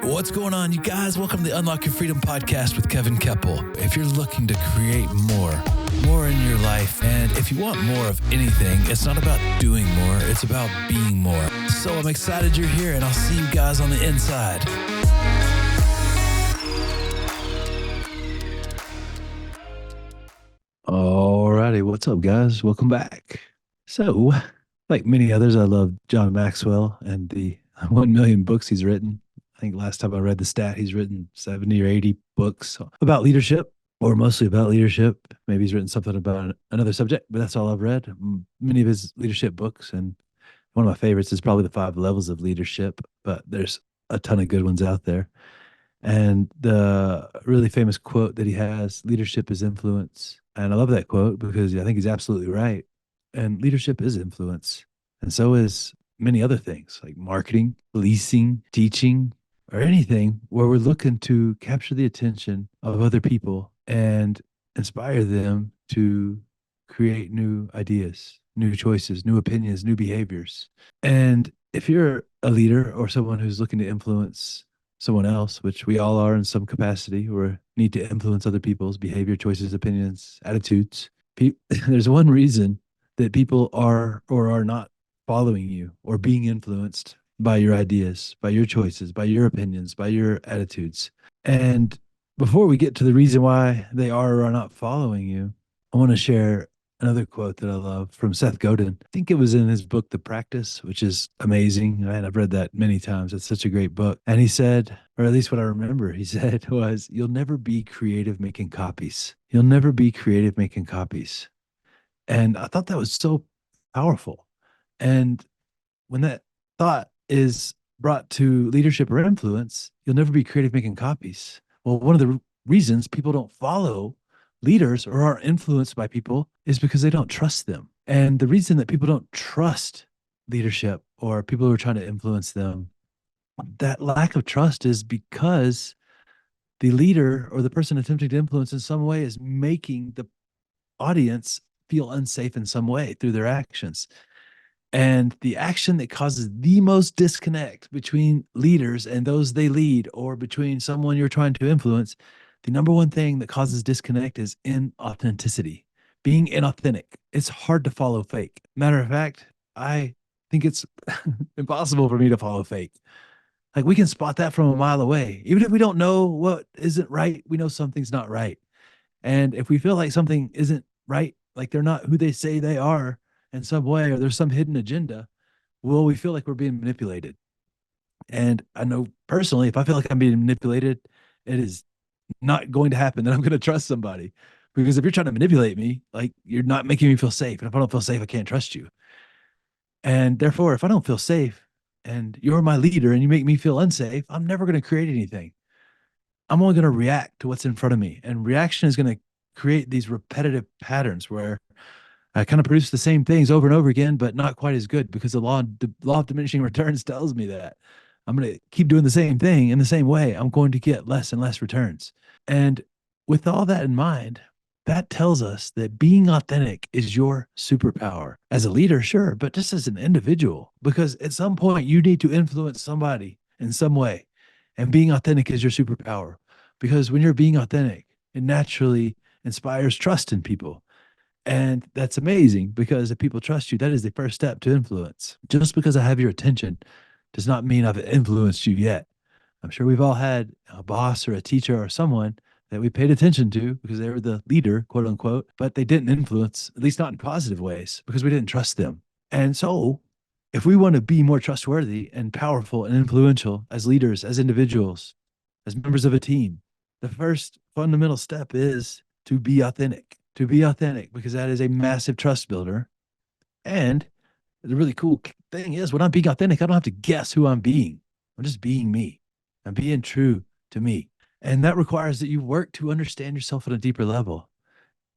What's going on, you guys? Welcome to the Unlock Your Freedom podcast with Kevin Kepple. If you're looking to create more in your life, and if you want more of anything, it's not about doing more, it's about being more. So I'm excited you're here, and I'll see you guys on the inside. Alrighty, what's up, guys? Welcome back. So, like many others, I love John Maxwell and the 1 million books he's written. I think last time I read the stat, he's written 70 or 80 books about leadership, or mostly about leadership. Maybe he's written something about another subject, but that's all I've read. Many of his leadership books, and one of my favorites is probably the 5 levels of leadership, but there's a ton of good ones out there. And the really famous quote that he has, leadership is influence. And I love that quote because I think he's absolutely right. And leadership is influence. And so is many other things like marketing, policing, teaching, or anything where we're looking to capture the attention of other people and inspire them to create new ideas, new choices, new opinions, new behaviors. And if you're a leader or someone who's looking to influence someone else, which we all are in some capacity, or need to influence other people's behavior, choices, opinions, attitudes, there's one reason that people are or are not following you or being influenced by your ideas, by your choices, by your opinions, by your attitudes. And before we get to the reason why they are or are not following you, I want to share another quote that I love from Seth Godin. I think it was in his book, The Practice, which is amazing. And I've read that many times. It's such a great book. And he said, or at least what I remember he said was, you'll never be creative making copies. You'll never be creative making copies. And I thought that was so powerful. And when that thought is brought to leadership or influence, you'll never be creative making copies. Well, one of the reasons people don't follow leaders or are influenced by people is because they don't trust them. And the reason that people don't trust leadership or people who are trying to influence them, that lack of trust is because the leader or the person attempting to influence in some way is making the audience feel unsafe in some way through their actions. And the action that causes the most disconnect between leaders and those they lead, or between someone you're trying to influence, the number one thing that causes disconnect is inauthenticity, being inauthentic. It's hard to follow fake. Matter of fact, I think it's impossible for me to follow fake. Like, we can spot that from a mile away. Even if we don't know what isn't right, we know something's not right. And if we feel like something isn't right, like they're not who they say they are in some way, or there's some hidden agenda, well, we feel like we're being manipulated. And I know personally, if I feel like I'm being manipulated, it is not going to happen that I'm going to trust somebody. Because if you're trying to manipulate me, like, you're not making me feel safe. And if I don't feel safe, I can't trust you. And therefore, if I don't feel safe and you're my leader and you make me feel unsafe, I'm never going to create anything. I'm only going to react to what's in front of me. And reaction is going to create these repetitive patterns where I kind of produce the same things over and over again, but not quite as good, because the law of diminishing returns tells me that I'm going to keep doing the same thing in the same way. I'm going to get less and less returns. And with all that in mind, that tells us that being authentic is your superpower. As a leader, sure, but just as an individual, because at some point you need to influence somebody in some way. And being authentic is your superpower, because when you're being authentic, it naturally inspires trust in people. And that's amazing, because if people trust you, that is the first step to influence. Just because I have your attention does not mean I've influenced you yet. I'm sure we've all had a boss or a teacher or someone that we paid attention to because they were the leader, quote unquote, but they didn't influence, at least not in positive ways, because we didn't trust them. And so if we want to be more trustworthy and powerful and influential as leaders, as individuals, as members of a team, the first fundamental step is to be authentic. To be authentic, because that is a massive trust builder. And the really cool thing is, when I'm being authentic, I don't have to guess who I'm being. I'm just being me. I'm being true to me. And that requires that you work to understand yourself at a deeper level.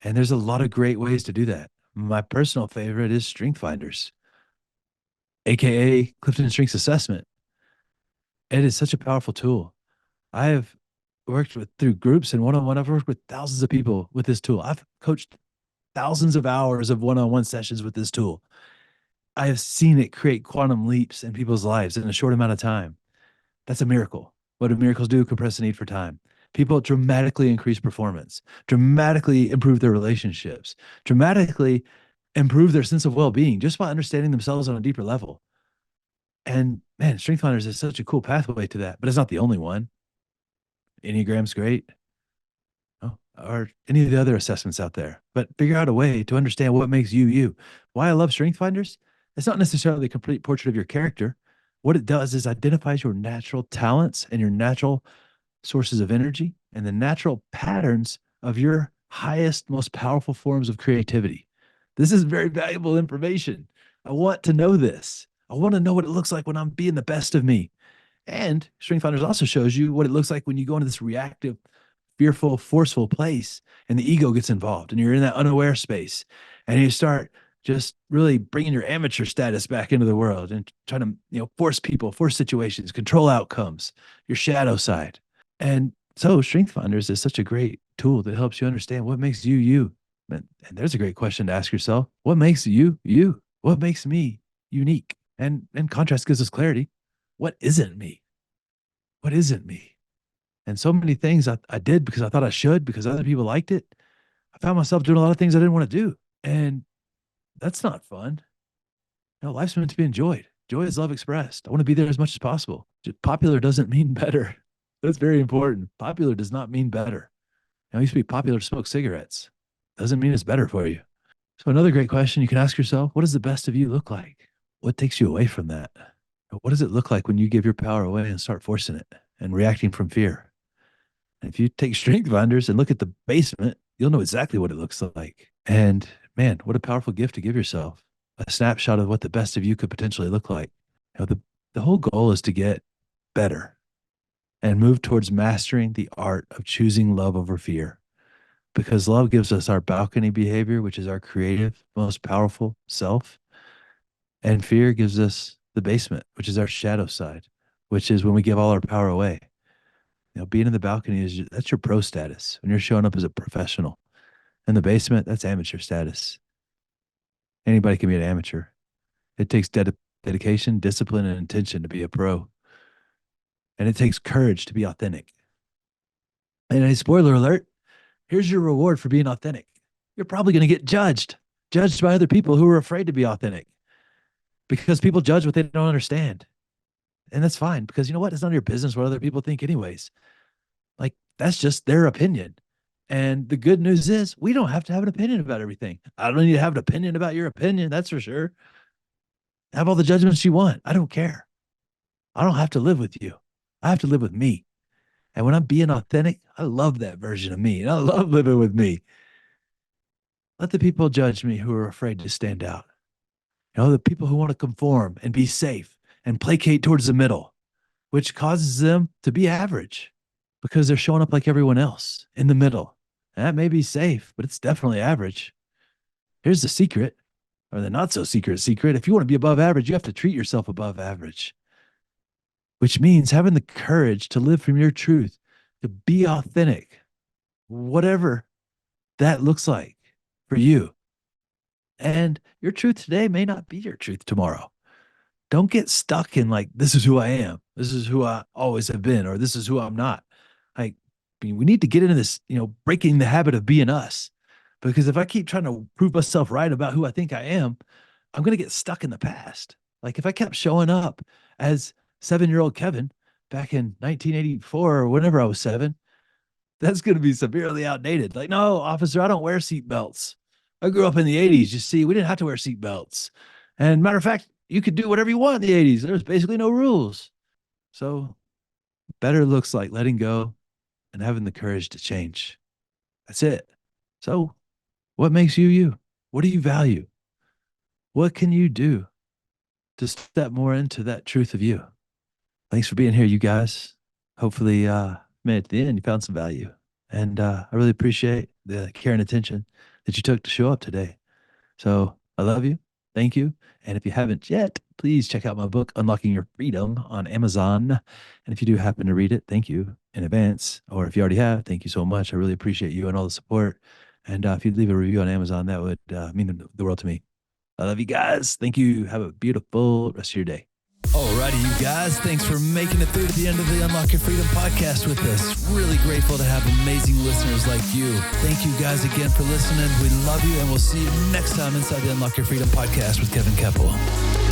And there's a lot of great ways to do that. My personal favorite is Strength Finders, AKA Clifton Strengths Assessment. It is such a powerful tool. I have worked with through groups and one-on-one. I've worked with thousands of people with this tool. I've coached thousands of hours of one-on-one sessions with this tool. I have seen it create quantum leaps in people's lives in a short amount of time. That's a miracle. What do miracles do? Compress the need for time. People dramatically increase performance, dramatically improve their relationships, dramatically improve their sense of well-being just by understanding themselves on a deeper level. And man, Strength Finders is such a cool pathway to that, but it's not the only one. Enneagram's great. Or any of the other assessments out there, but figure out a way to understand what makes you you. Why I love Strength Finders? It's not necessarily a complete portrait of your character. What it does is identifies your natural talents and your natural sources of energy and the natural patterns of your highest, most powerful forms of creativity. This is very valuable information. I want to know this. I want to know what it looks like when I'm being the best of me. And Strength Finders also shows you what it looks like when you go into this reactive, fearful, forceful place and the ego gets involved and you're in that unaware space and you start just really bringing your amateur status back into the world and trying to, force people, force situations, control outcomes, your shadow side. And so Strength Finders is such a great tool that helps you understand what makes you you. And there's a great question to ask yourself. What makes you you? What makes me unique? And contrast gives us clarity. What isn't me? What isn't me? And so many things I did because I thought I should, because other people liked it. I found myself doing a lot of things I didn't want to do. And that's not fun. Life's meant to be enjoyed. Joy is love expressed. I want to be there as much as possible. Just popular doesn't mean better. That's very important. Popular does not mean better. It used to be popular to smoke cigarettes. Doesn't mean it's better for you. So another great question you can ask yourself, what does the best of you look like? What takes you away from that? What does it look like when you give your power away and start forcing it and reacting from fear? And if you take Strength Finders and look at the basement, you'll know exactly what it looks like. And man, what a powerful gift to give yourself. A snapshot of what the best of you could potentially look like. The whole goal is to get better and move towards mastering the art of choosing love over fear. Because love gives us our balcony behavior, which is our creative, most powerful self. And fear gives us the basement, which is our shadow side, which is when we give all our power away. Being in the balcony that's your pro status when you're showing up as a professional. In the basement, that's amateur status. Anybody can be an amateur. It takes dedication, discipline, and intention to be a pro. And it takes courage to be authentic. And a spoiler alert, here's your reward for being authentic. You're probably going to get judged by other people who are afraid to be authentic because people judge what they don't understand. And that's fine because you know what? It's none of your business what other people think, anyways. Like, that's just their opinion. And the good news is we don't have to have an opinion about everything. I don't need to have an opinion about your opinion. That's for sure. Have all the judgments you want. I don't care. I don't have to live with you. I have to live with me. And when I'm being authentic, I love that version of me. And I love living with me. Let the people judge me who are afraid to stand out. The people who want to conform and be safe and placate towards the middle, which causes them to be average because they're showing up like everyone else in the middle. And that may be safe, but it's definitely average. Here's the secret, or the not so secret. If you want to be above average, you have to treat yourself above average, which means having the courage to live from your truth, to be authentic, whatever that looks like for you. And your truth today may not be your truth tomorrow. Don't get stuck in like, this is who I am. This is who I always have been, or this is who I'm not. Like, we need to get into this, breaking the habit of being us. Because if I keep trying to prove myself right about who I think I am, I'm going to get stuck in the past. Like if I kept showing up as 7-year-old Kevin back in 1984 or whenever I was 7, that's going to be severely outdated. Like, no, officer, I don't wear seatbelts. I grew up in the 80s. You see, we didn't have to wear seatbelts. And matter of fact, you could do whatever you want in the 80s. There was basically no rules. So better looks like letting go and having the courage to change. That's it. So what makes you you? What do you value? What can you do to step more into that truth of you? Thanks for being here, you guys. Hopefully, made it to the end, you found some value. And I really appreciate the care and attention that you took to show up today. So I love you. Thank you. And if you haven't yet, please check out my book, Unlocking Your Freedom, on Amazon. And if you do happen to read it, thank you in advance. Or if you already have, thank you so much. I really appreciate you and all the support. And if you'd leave a review on Amazon, that would mean the world to me. I love you guys. Thank you. Have a beautiful rest of your day. Alrighty, you guys. Thanks for making it through to the end of the Unlock Your Freedom podcast with us. Really grateful to have amazing listeners like you. Thank you guys again for listening. We love you, and we'll see you next time inside the Unlock Your Freedom podcast with Kevin Kepple.